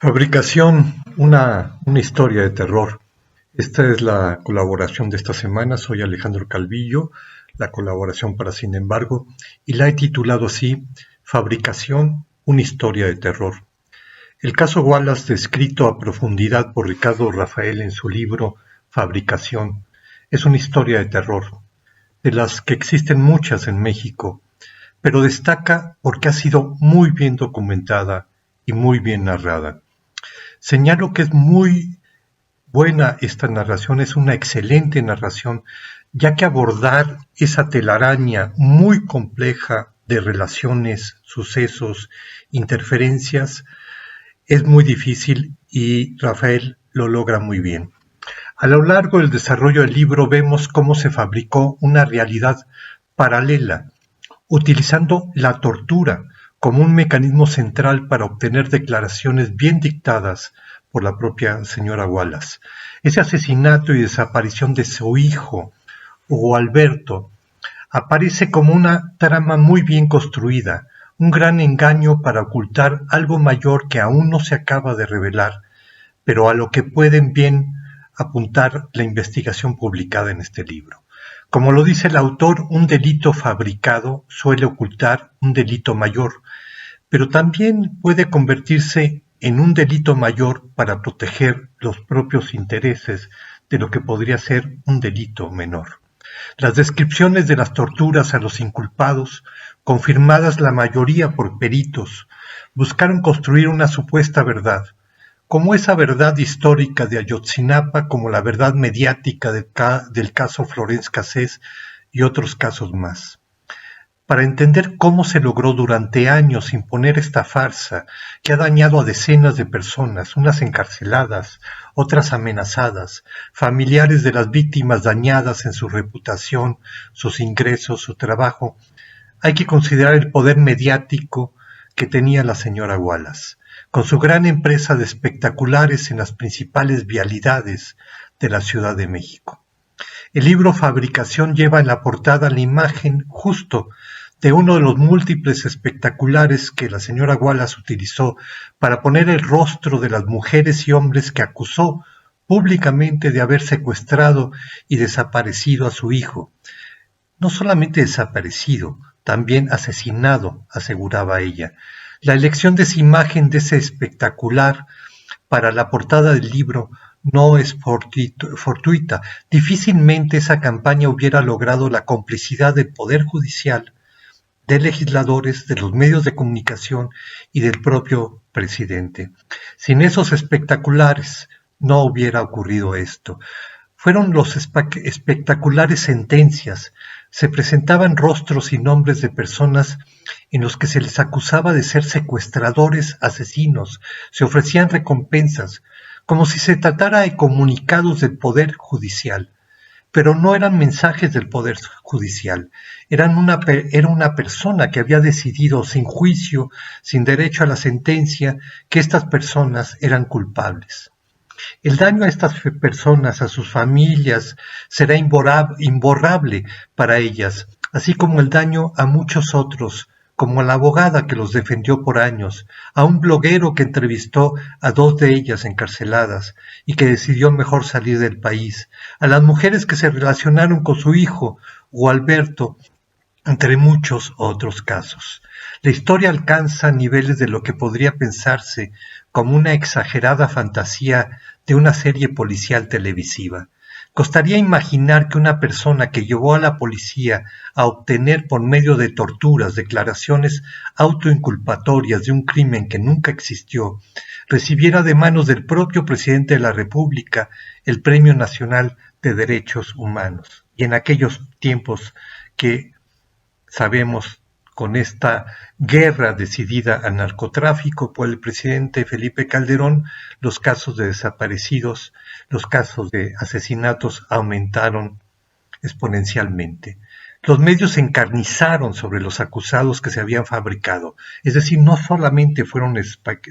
Fabricación, una historia de terror. Esta es la colaboración de esta semana. Soy Alejandro Calvillo, la colaboración para Sin embargo, y la he titulado así, Fabricación, una historia de terror. El caso Wallace, descrito a profundidad por Ricardo Rafael en su libro Fabricación, es una historia de terror, de las que existen muchas en México, pero destaca porque ha sido muy bien documentada y muy bien narrada. Señalo que es muy buena esta narración, es una excelente narración, ya que abordar esa telaraña muy compleja de relaciones, sucesos, interferencias, es muy difícil y Rafael lo logra muy bien. A lo largo del desarrollo del libro vemos cómo se fabricó una realidad paralela, utilizando la tortura como un mecanismo central para obtener declaraciones bien dictadas por la propia señora Wallace. Ese asesinato y desaparición de su hijo, Hugo Alberto, aparece como una trama muy bien construida, un gran engaño para ocultar algo mayor que aún no se acaba de revelar, pero a lo que pueden bien apuntar la investigación publicada en este libro. Como lo dice el autor, un delito fabricado suele ocultar un delito mayor, pero también puede convertirse en un delito mayor para proteger los propios intereses de lo que podría ser un delito menor. Las descripciones de las torturas a los inculpados, confirmadas la mayoría por peritos, buscaron construir una supuesta verdad, como esa verdad histórica de Ayotzinapa, como la verdad mediática del caso Florence Cassés y otros casos más. Para entender cómo se logró durante años imponer esta farsa que ha dañado a decenas de personas, unas encarceladas, otras amenazadas, familiares de las víctimas dañadas en su reputación, sus ingresos, su trabajo, hay que considerar el poder mediático que tenía la señora Wallace, con su gran empresa de espectaculares en las principales vialidades de la Ciudad de México. El libro Fabricación lleva en la portada la imagen justo de uno de los múltiples espectaculares que la señora Wallace utilizó para poner el rostro de las mujeres y hombres que acusó públicamente de haber secuestrado y desaparecido a su hijo. No solamente desaparecido, también asesinado, aseguraba ella. La elección de esa imagen, de ese espectacular, para la portada del libro no es fortuita. Difícilmente esa campaña hubiera logrado la complicidad del Poder Judicial, de legisladores, de los medios de comunicación y del propio presidente. Sin esos espectaculares no hubiera ocurrido esto. Fueron los espectaculares sentencias. Se presentaban rostros y nombres de personas en los que se les acusaba de ser secuestradores, asesinos. Se ofrecían recompensas, como si se tratara de comunicados del Poder Judicial. Pero no eran mensajes del Poder Judicial, era una persona que había decidido sin juicio, sin derecho a la sentencia, que estas personas eran culpables. El daño a estas personas, a sus familias, será imborrable para ellas, así como el daño a muchos otros, como a la abogada que los defendió por años, a un bloguero que entrevistó a dos de ellas encarceladas y que decidió mejor salir del país, a las mujeres que se relacionaron con su hijo o Alberto, entre muchos otros casos. La historia alcanza niveles de lo que podría pensarse como una exagerada fantasía de una serie policial televisiva. Costaría imaginar que una persona que llevó a la policía a obtener por medio de torturas declaraciones autoinculpatorias de un crimen que nunca existió, recibiera de manos del propio presidente de la República el Premio Nacional de Derechos Humanos. Y en aquellos tiempos que sabemos, con esta guerra decidida al narcotráfico por el presidente Felipe Calderón, los casos de desaparecidos, los casos de asesinatos aumentaron exponencialmente. Los medios se encarnizaron sobre los acusados que se habían fabricado, es decir, no solamente fueron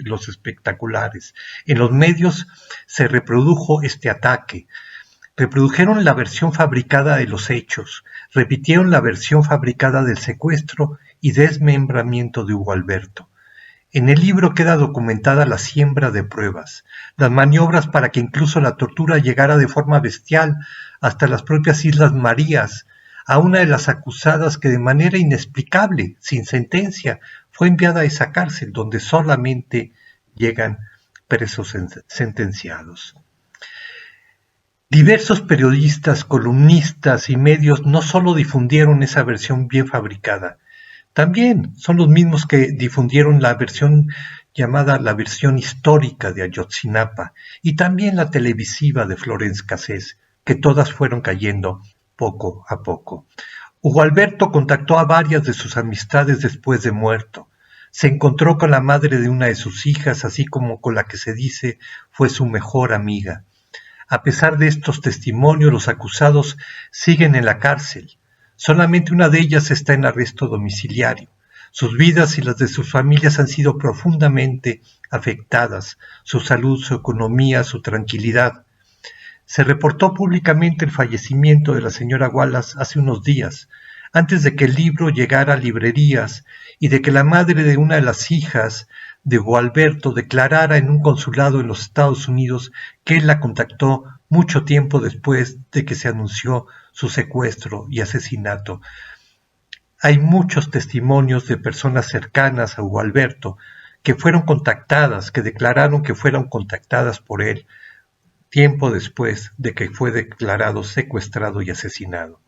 los espectaculares, en los medios se reprodujo este ataque. Reprodujeron la versión fabricada de los hechos, repitieron la versión fabricada del secuestro y desmembramiento de Hugo Alberto. En el libro queda documentada la siembra de pruebas, las maniobras para que incluso la tortura llegara de forma bestial hasta las propias Islas Marías, a una de las acusadas que de manera inexplicable, sin sentencia, fue enviada a esa cárcel donde solamente llegan presos sentenciados. Diversos periodistas, columnistas y medios no solo difundieron esa versión bien fabricada, también son los mismos que difundieron la versión llamada la versión histórica de Ayotzinapa y también la televisiva de Florence Cassés, que todas fueron cayendo poco a poco. Hugo Alberto contactó a varias de sus amistades después de muerto. Se encontró con la madre de una de sus hijas, así como con la que se dice fue su mejor amiga. A pesar de estos testimonios, los acusados siguen en la cárcel. Solamente una de ellas está en arresto domiciliario. Sus vidas y las de sus familias han sido profundamente afectadas, su salud, su economía, su tranquilidad. Se reportó públicamente el fallecimiento de la señora Wallace hace unos días, antes de que el libro llegara a librerías y de que la madre de una de las hijas de Gualberto declarara en un consulado en los Estados Unidos que él la contactó mucho tiempo después de que se anunció su secuestro y asesinato. Hay muchos testimonios de personas cercanas a Gualberto que fueron contactadas, que declararon que fueron contactadas por él tiempo después de que fue declarado secuestrado y asesinado.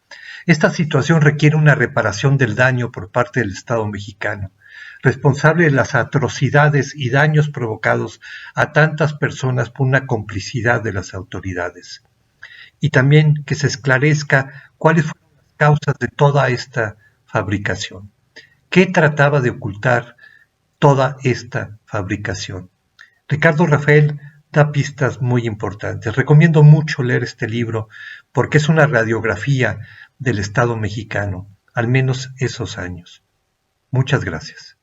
Esta situación requiere una reparación del daño por parte del Estado mexicano, responsable de las atrocidades y daños provocados a tantas personas por una complicidad de las autoridades. Y también que se esclarezca cuáles fueron las causas de toda esta fabricación. ¿Qué trataba de ocultar toda esta fabricación? Ricardo Rafael da pistas muy importantes. Recomiendo mucho leer este libro porque es una radiografía del Estado mexicano, al menos esos años. Muchas gracias.